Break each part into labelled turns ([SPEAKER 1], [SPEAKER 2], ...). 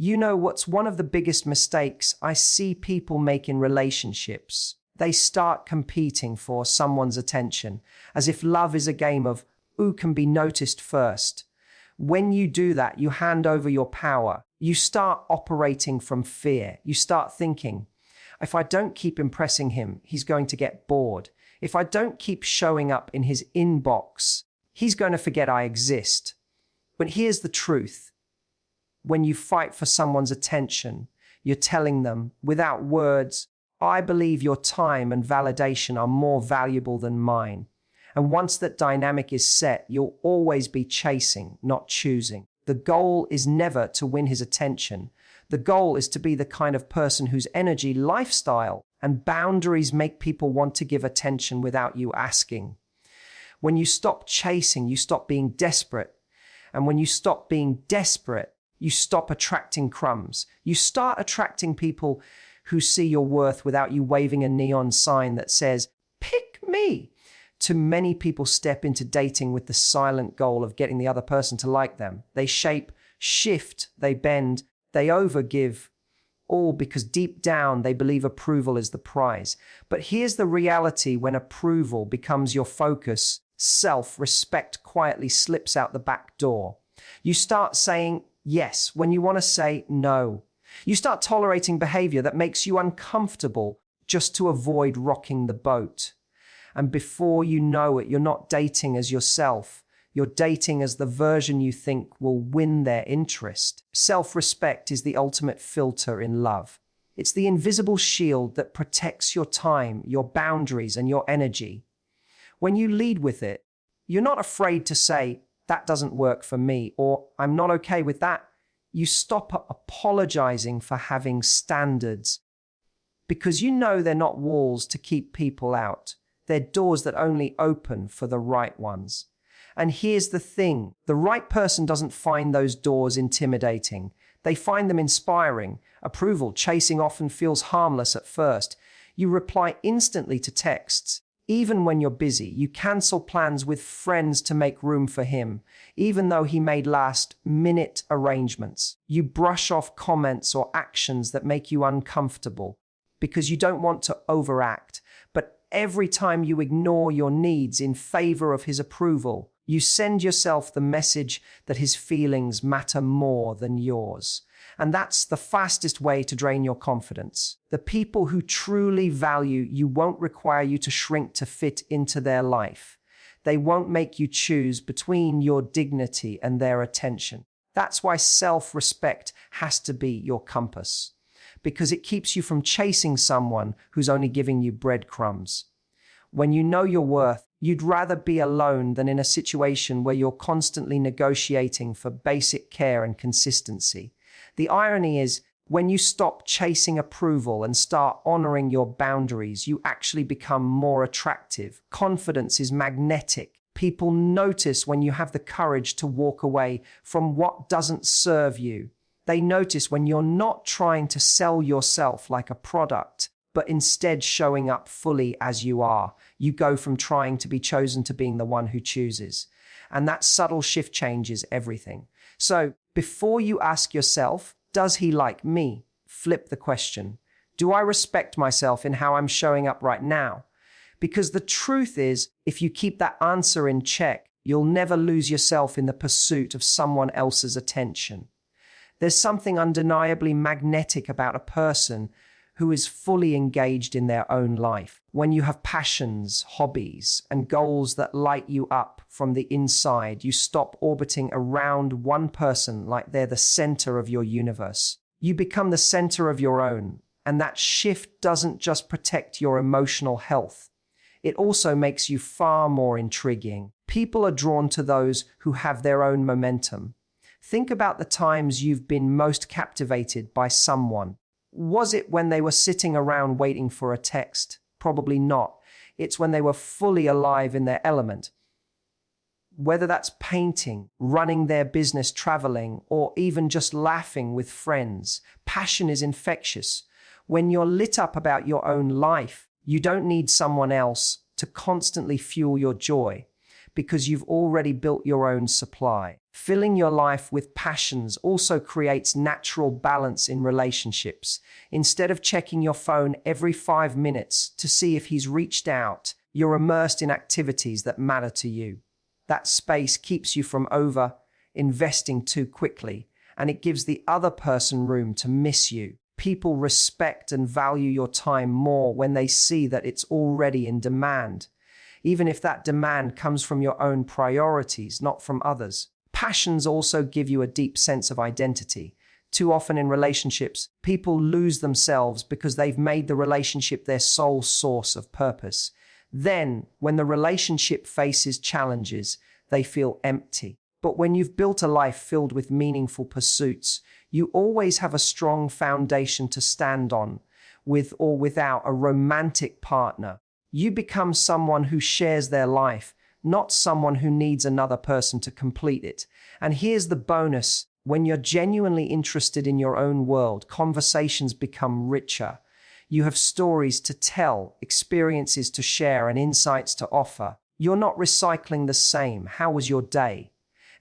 [SPEAKER 1] You know what's one of the biggest mistakes I see people make in relationships? They start competing for someone's attention, as if love is a game of who can be noticed first. When you do that, you hand over your power. You start operating from fear. You start thinking, if I don't keep impressing him, he's going to get bored. If I don't keep showing up in his inbox, he's going to forget I exist. But here's the truth. When you fight for someone's attention, you're telling them, without words, I believe your time and validation are more valuable than mine. And once that dynamic is set, you'll always be chasing, not choosing. The goal is never to win his attention. The goal is to be the kind of person whose energy, lifestyle, and boundaries make people want to give attention without you asking. When you stop chasing, you stop being desperate. And when you stop being desperate, you stop attracting crumbs. You start attracting people who see your worth without you waving a neon sign that says, "Pick me." Too many people step into dating with the silent goal of getting the other person to like them. They shape, shift, they bend, they overgive, all because deep down they believe approval is the prize. But here's the reality: when approval becomes your focus, self-respect quietly slips out the back door. You start saying yes when you want to say no. You start tolerating behavior that makes you uncomfortable just to avoid rocking the boat. And before you know it, you're not dating as yourself. You're dating as the version you think will win their interest. Self-respect is the ultimate filter in love. It's the invisible shield that protects your time, your boundaries, and your energy. When you lead with it, you're not afraid to say, "That doesn't work for me," or "I'm not okay with that." You stop apologizing for having standards because you know they're not walls to keep people out. They're doors that only open for the right ones. And here's the thing: the right person doesn't find those doors intimidating. They find them inspiring. Approval chasing often feels harmless at first. You reply instantly to texts. Even when you're busy, you cancel plans with friends to make room for him, even though he made last-minute arrangements. You brush off comments or actions that make you uncomfortable because you don't want to overact. But every time you ignore your needs in favor of his approval, you send yourself the message that his feelings matter more than yours. And that's the fastest way to drain your confidence. The people who truly value you won't require you to shrink to fit into their life. They won't make you choose between your dignity and their attention. That's why self-respect has to be your compass, because it keeps you from chasing someone who's only giving you breadcrumbs. When you know your worth, you'd rather be alone than in a situation where you're constantly negotiating for basic care and consistency. The irony is, when you stop chasing approval and start honoring your boundaries, you actually become more attractive. Confidence is magnetic. People notice when you have the courage to walk away from what doesn't serve you. They notice when you're not trying to sell yourself like a product, but instead showing up fully as you are. You go from trying to be chosen to being the one who chooses. And that subtle shift changes everything. So before you ask yourself, does he like me? Flip the question. Do I respect myself in how I'm showing up right now? Because the truth is, if you keep that answer in check, you'll never lose yourself in the pursuit of someone else's attention. There's something undeniably magnetic about a person who is fully engaged in their own life. When you have passions, hobbies, and goals that light you up from the inside, you stop orbiting around one person like they're the center of your universe. You become the center of your own, and that shift doesn't just protect your emotional health. It also makes you far more intriguing. People are drawn to those who have their own momentum. Think about the times you've been most captivated by someone. Was it when they were sitting around waiting for a text? Probably not. It's when they were fully alive in their element. Whether that's painting, running their business, traveling, or even just laughing with friends, passion is infectious. When you're lit up about your own life, you don't need someone else to constantly fuel your joy, because you've already built your own supply. Filling your life with passions also creates natural balance in relationships. Instead of checking your phone every 5 minutes to see if he's reached out, you're immersed in activities that matter to you. That space keeps you from over-investing too quickly, and it gives the other person room to miss you. People respect and value your time more when they see that it's already in demand, even if that demand comes from your own priorities, not from others. Passions also give you a deep sense of identity. Too often in relationships, people lose themselves because they've made the relationship their sole source of purpose. Then, when the relationship faces challenges, they feel empty. But when you've built a life filled with meaningful pursuits, you always have a strong foundation to stand on, with or without a romantic partner. You become someone who shares their life, not someone who needs another person to complete it. And here's the bonus: when you're genuinely interested in your own world, conversations become richer. You have stories to tell, experiences to share, and insights to offer. You're not recycling the same "how was your day?"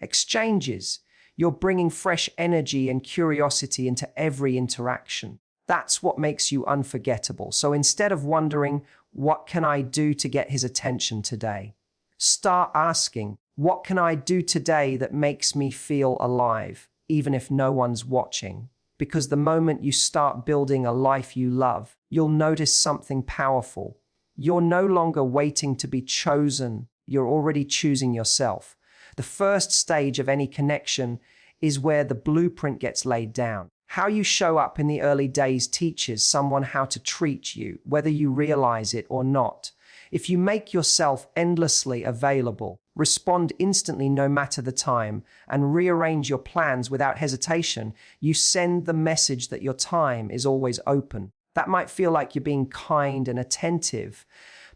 [SPEAKER 1] exchanges. You're bringing fresh energy and curiosity into every interaction. That's what makes you unforgettable. So instead of wondering, what can I do to get his attention today? Start asking, what can I do today that makes me feel alive, even if no one's watching? Because the moment you start building a life you love, you'll notice something powerful. You're no longer waiting to be chosen. You're already choosing yourself. The first stage of any connection is where the blueprint gets laid down. How you show up in the early days teaches someone how to treat you, whether you realize it or not. If you make yourself endlessly available, respond instantly no matter the time, and rearrange your plans without hesitation, you send the message that your time is always open. That might feel like you're being kind and attentive,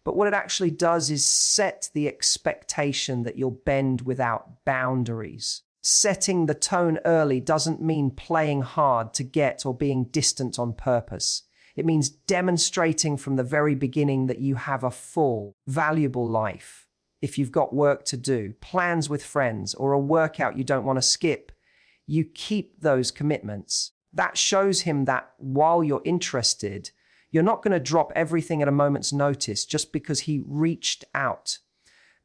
[SPEAKER 1] but what it actually does is set the expectation that you'll bend without boundaries. Setting the tone early doesn't mean playing hard to get or being distant on purpose. It means demonstrating from the very beginning that you have a full, valuable life. If you've got work to do, plans with friends, or a workout you don't want to skip, you keep those commitments. That shows him that while you're interested, you're not going to drop everything at a moment's notice just because he reached out.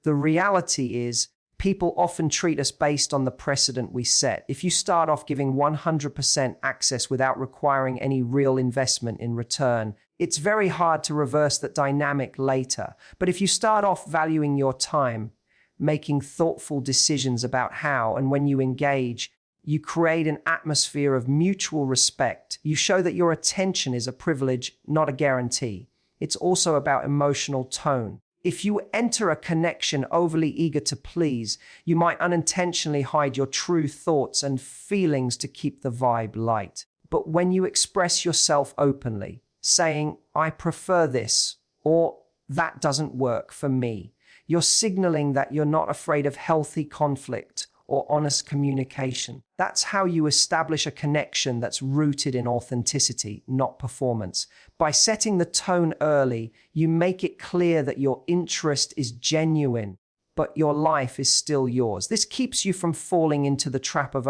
[SPEAKER 1] The reality is, people often treat us based on the precedent we set. If you start off giving 100% access without requiring any real investment in return, it's very hard to reverse that dynamic later. But if you start off valuing your time, making thoughtful decisions about how and when you engage, you create an atmosphere of mutual respect. You show that your attention is a privilege, not a guarantee. It's also about emotional tone. If you enter a connection overly eager to please, you might unintentionally hide your true thoughts and feelings to keep the vibe light. But when you express yourself openly, saying, "I prefer this," or "that doesn't work for me," you're signaling that you're not afraid of healthy conflict or honest communication. That's how you establish a connection that's rooted in authenticity, not performance. By setting the tone early, you make it clear that your interest is genuine, but your life is still yours. This keeps you from falling into the trap of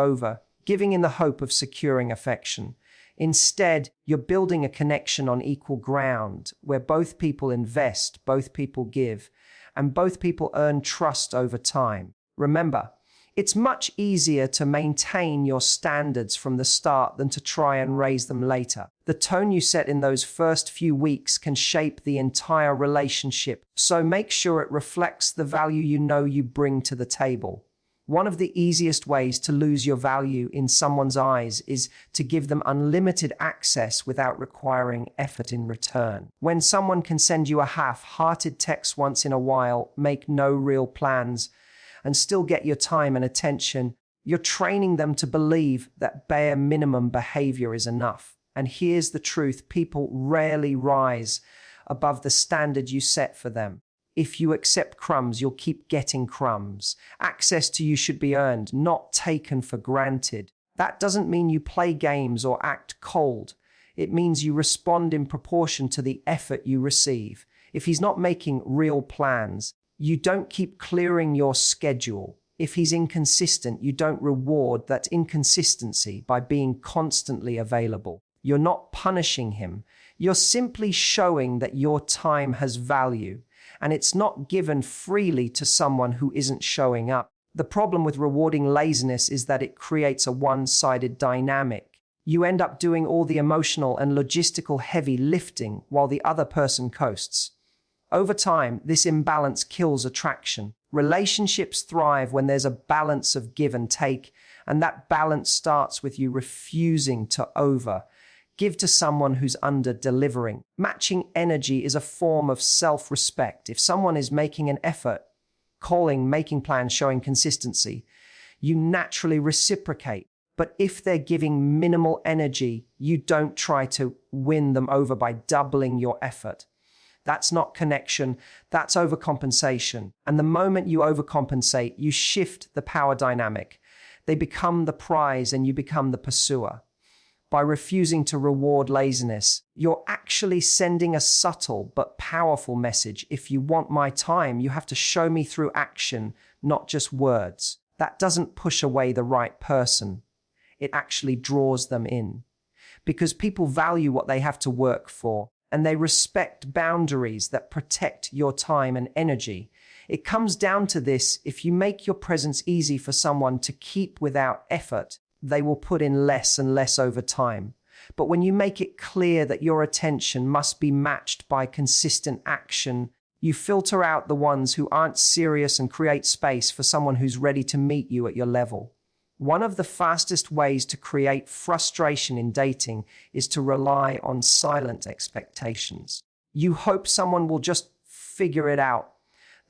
[SPEAKER 1] giving in the hope of securing affection. Instead, you're building a connection on equal ground where both people invest, both people give, and both people earn trust over time. Remember, it's much easier to maintain your standards from the start than to try and raise them later. The tone you set in those first few weeks can shape the entire relationship, so make sure it reflects the value you know you bring to the table. One of the easiest ways to lose your value in someone's eyes is to give them unlimited access without requiring effort in return. When someone can send you a half-hearted text once in a while, make no real plans, and still get your time and attention, you're training them to believe that bare minimum behavior is enough. And here's the truth: people rarely rise above the standard you set for them. If you accept crumbs, you'll keep getting crumbs. Access to you should be earned, not taken for granted. That doesn't mean you play games or act cold. It means you respond in proportion to the effort you receive. If he's not making real plans, You don't keep clearing your schedule. If he's inconsistent, you don't reward that inconsistency by being constantly available. You're not punishing him. You're simply showing that your time has value, and it's not given freely to someone who isn't showing up. The problem with rewarding laziness is that it creates a one-sided dynamic. You end up doing all the emotional and logistical heavy lifting while the other person coasts. Over time, this imbalance kills attraction. Relationships thrive when there's a balance of give and take, and that balance starts with you refusing to give to someone who's under-delivering. Matching energy is a form of self-respect. If someone is making an effort, calling, making plans, showing consistency, you naturally reciprocate. But if they're giving minimal energy, you don't try to win them over by doubling your effort. That's not connection, that's overcompensation. And the moment you overcompensate, you shift the power dynamic. They become the prize and you become the pursuer. By refusing to reward laziness, you're actually sending a subtle but powerful message. If you want my time, you have to show me through action, not just words. That doesn't push away the right person. It actually draws them in. Because people value what they have to work for, and they respect boundaries that protect your time and energy. It comes down to this: if you make your presence easy for someone to keep without effort, they will put in less and less over time. But when you make it clear that your attention must be matched by consistent action, you filter out the ones who aren't serious and create space for someone who's ready to meet you at your level. One of the fastest ways to create frustration in dating is to rely on silent expectations. You hope someone will just figure it out,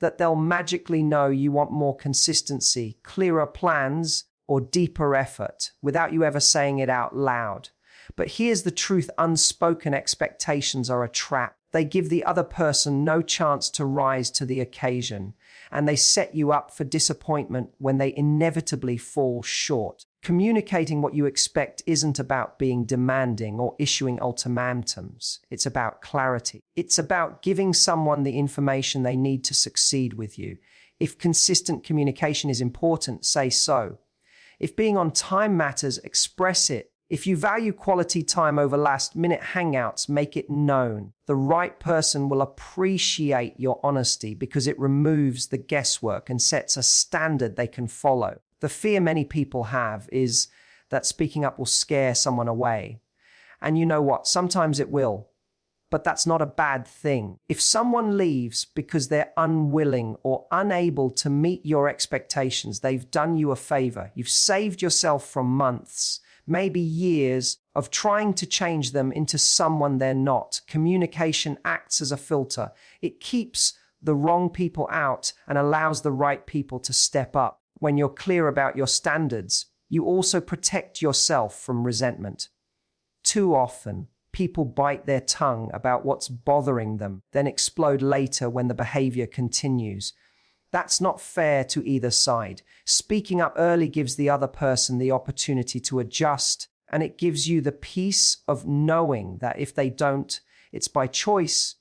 [SPEAKER 1] that they'll magically know you want more consistency, clearer plans, or deeper effort, without you ever saying it out loud. But here's the truth: unspoken expectations are a trap. They give the other person no chance to rise to the occasion, and they set you up for disappointment when they inevitably fall short. Communicating what you expect isn't about being demanding or issuing ultimatums. It's about clarity. It's about giving someone the information they need to succeed with you. If consistent communication is important, say so. If being on time matters, express it. If you value quality time over last-minute hangouts, make it known. The right person will appreciate your honesty because it removes the guesswork and sets a standard they can follow. The fear many people have is that speaking up will scare someone away. And you know what? Sometimes it will. But that's not a bad thing. If someone leaves because they're unwilling or unable to meet your expectations, they've done you a favor. You've saved yourself from months, maybe years, of trying to change them into someone they're not. Communication acts as a filter. It keeps the wrong people out and allows the right people to step up. When you're clear about your standards, you also protect yourself from resentment. Too often, people bite their tongue about what's bothering them, then explode later when the behavior continues. That's not fair to either side. Speaking up early gives the other person the opportunity to adjust, and it gives you the peace of knowing that if they don't, it's by choice,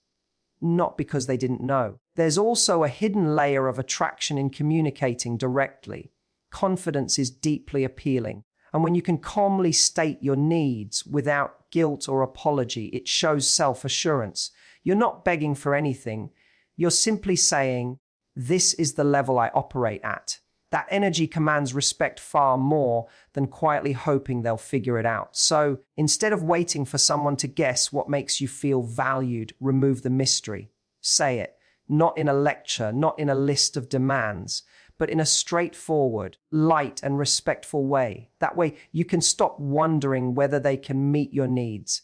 [SPEAKER 1] not because they didn't know. There's also a hidden layer of attraction in communicating directly. Confidence is deeply appealing. And when you can calmly state your needs without guilt or apology, it shows self-assurance. You're not begging for anything. You're simply saying, this is the level I operate at. That energy commands respect far more than quietly hoping they'll figure it out. So instead of waiting for someone to guess what makes you feel valued, remove the mystery. Say it, not in a lecture, not in a list of demands, but in a straightforward, light and respectful way. That way you can stop wondering whether they can meet your needs.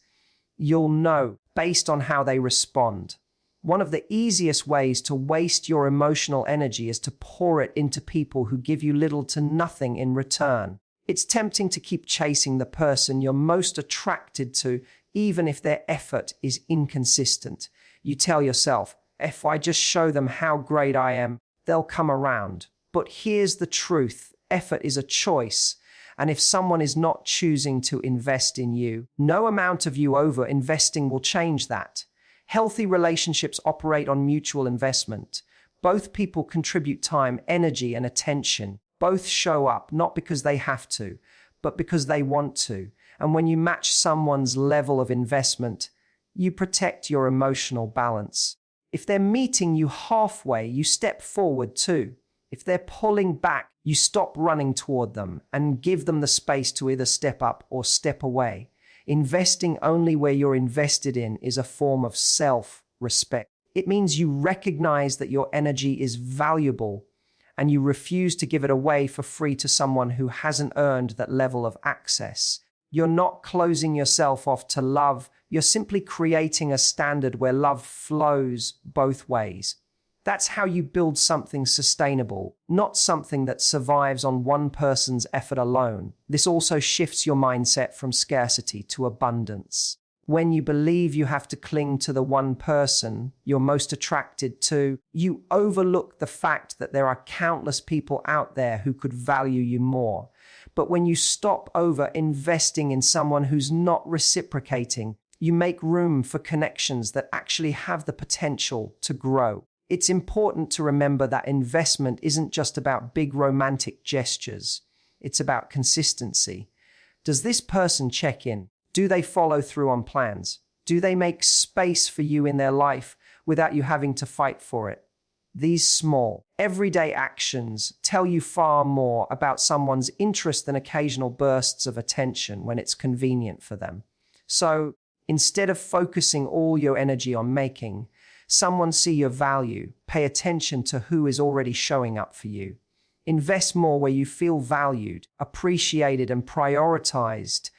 [SPEAKER 1] You'll know based on how they respond. One of the easiest ways to waste your emotional energy is to pour it into people who give you little to nothing in return. It's tempting to keep chasing the person you're most attracted to, even if their effort is inconsistent. You tell yourself, if I just show them how great I am, they'll come around. But here's the truth. Effort is a choice. And if someone is not choosing to invest in you, no amount of you over-investing will change that. Healthy relationships operate on mutual investment. Both people contribute time, energy, and attention. Both show up not because they have to, but because they want to. And when you match someone's level of investment, you protect your emotional balance. If they're meeting you halfway, you step forward too. If they're pulling back, you stop running toward them and give them the space to either step up or step away. Investing only where you're invested in is a form of self-respect. It means you recognize that your energy is valuable and you refuse to give it away for free to someone who hasn't earned that level of access. You're not closing yourself off to love. You're simply creating a standard where love flows both ways. That's how you build something sustainable, not something that survives on one person's effort alone. This also shifts your mindset from scarcity to abundance. When you believe you have to cling to the one person you're most attracted to, you overlook the fact that there are countless people out there who could value you more. But when you stop over investing in someone who's not reciprocating, you make room for connections that actually have the potential to grow. It's important to remember that investment isn't just about big romantic gestures. It's about consistency. Does this person check in? Do they follow through on plans? Do they make space for you in their life without you having to fight for it? These small, everyday actions tell you far more about someone's interest than occasional bursts of attention when it's convenient for them. So, instead of focusing all your energy on making someone see your value, pay attention to who is already showing up for you. Invest more where you feel valued, appreciated, and prioritized,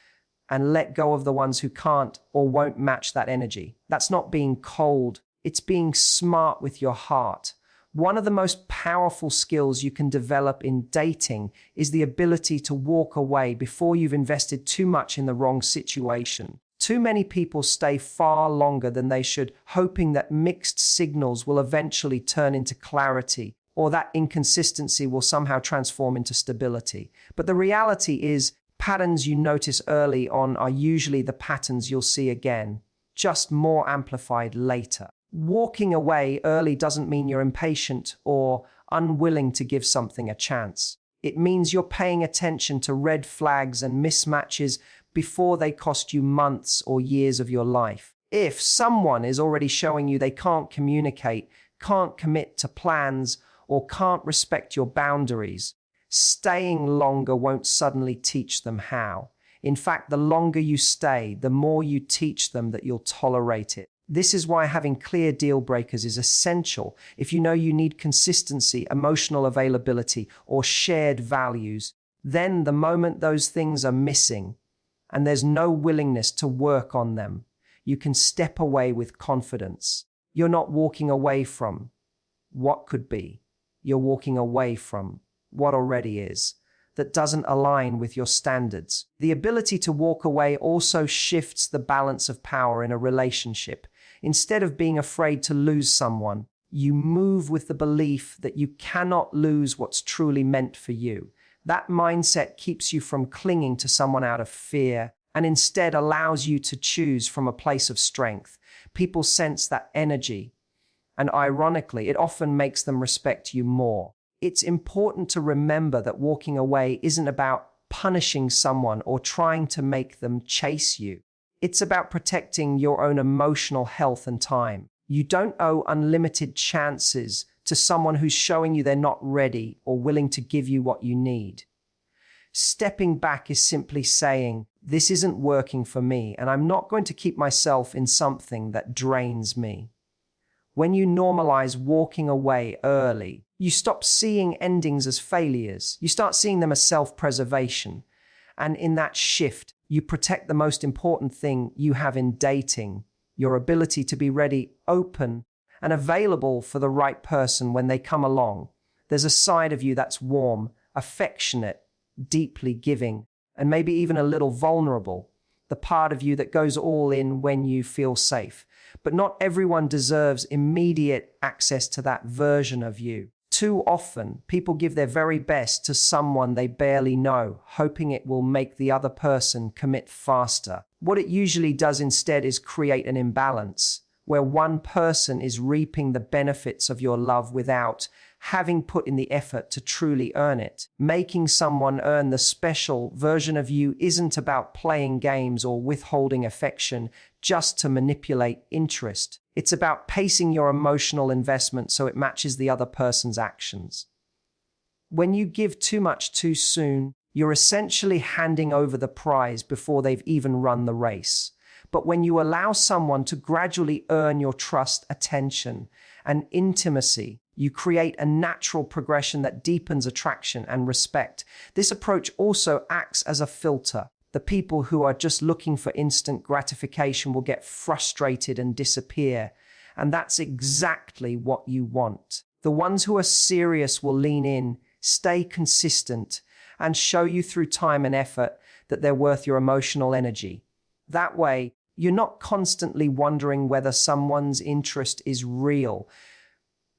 [SPEAKER 1] and let go of the ones who can't or won't match that energy. That's not being cold, it's being smart with your heart. One of the most powerful skills you can develop in dating is the ability to walk away before you've invested too much in the wrong situation. Too many people stay far longer than they should, hoping that mixed signals will eventually turn into clarity, or that inconsistency will somehow transform into stability. But the reality is, patterns you notice early on are usually the patterns you'll see again, just more amplified later. Walking away early doesn't mean you're impatient or unwilling to give something a chance. It means you're paying attention to red flags and mismatches before they cost you months or years of your life. If someone is already showing you they can't communicate, can't commit to plans, or can't respect your boundaries, staying longer won't suddenly teach them how. In fact, the longer you stay, the more you teach them that you'll tolerate it. This is why having clear deal breakers is essential. If you know you need consistency, emotional availability, or shared values, then the moment those things are missing and there's no willingness to work on them, you can step away with confidence. You're not walking away from what could be. You're walking away from what already is, that doesn't align with your standards. The ability to walk away also shifts the balance of power in a relationship. Instead of being afraid to lose someone, you move with the belief that you cannot lose what's truly meant for you. That mindset keeps you from clinging to someone out of fear and instead allows you to choose from a place of strength. People sense that energy, and ironically, it often makes them respect you more. It's important to remember that walking away isn't about punishing someone or trying to make them chase you. It's about protecting your own emotional health and time. You don't owe unlimited chances to someone who's showing you they're not ready or willing to give you what you need. Stepping back is simply saying, this isn't working for me, and I'm not going to keep myself in something that drains me. When you normalize walking away early, you stop seeing endings as failures. You start seeing them as self-preservation. And in that shift, you protect the most important thing you have in dating, your ability to be ready, open, and available for the right person when they come along. There's a side of you that's warm, affectionate, deeply giving, and maybe even a little vulnerable. The part of you that goes all in when you feel safe. But not everyone deserves immediate access to that version of you. Too often, people give their very best to someone they barely know, hoping it will make the other person commit faster. What it usually does instead is create an imbalance. where one person is reaping the benefits of your love without having put in the effort to truly earn it. Making someone earn the special version of you isn't about playing games or withholding affection just to manipulate interest. It's about pacing your emotional investment so it matches the other person's actions. When you give too much too soon, you're essentially handing over the prize before they've even run the race. But when you allow someone to gradually earn your trust, attention, and intimacy, you create a natural progression that deepens attraction and respect. This approach also acts as a filter. The people who are just looking for instant gratification will get frustrated and disappear. And that's exactly what you want. The ones who are serious will lean in, stay consistent, and show you through time and effort that they're worth your emotional energy. That way, you're not constantly wondering whether someone's interest is real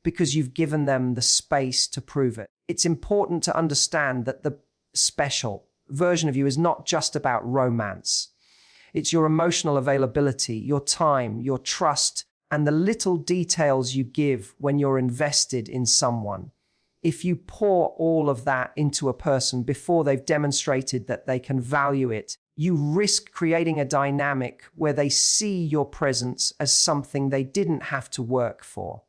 [SPEAKER 1] because you've given them the space to prove it. It's important to understand that the special version of you is not just about romance. It's your emotional availability, your time, your trust, and the little details you give when you're invested in someone. If you pour all of that into a person before they've demonstrated that they can value it, you risk creating a dynamic where they see your presence as something they didn't have to work for,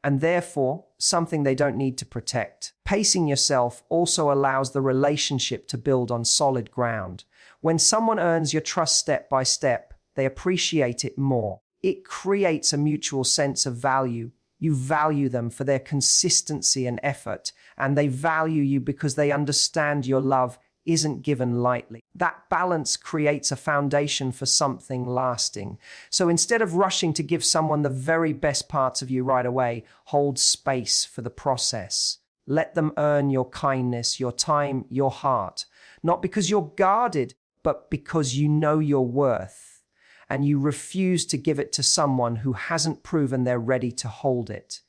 [SPEAKER 1] and therefore something they don't need to protect. Pacing yourself also allows the relationship to build on solid ground. When someone earns your trust step by step, they appreciate it more. It creates a mutual sense of value. You value them for their consistency and effort, and they value you because they understand your love isn't given lightly. That balance creates a foundation for something lasting. So instead of rushing to give someone the very best parts of you right away, hold space for the process. Let them earn your kindness, your time, your heart, not because you're guarded, but because you know your worth, and you refuse to give it to someone who hasn't proven they're ready to hold it.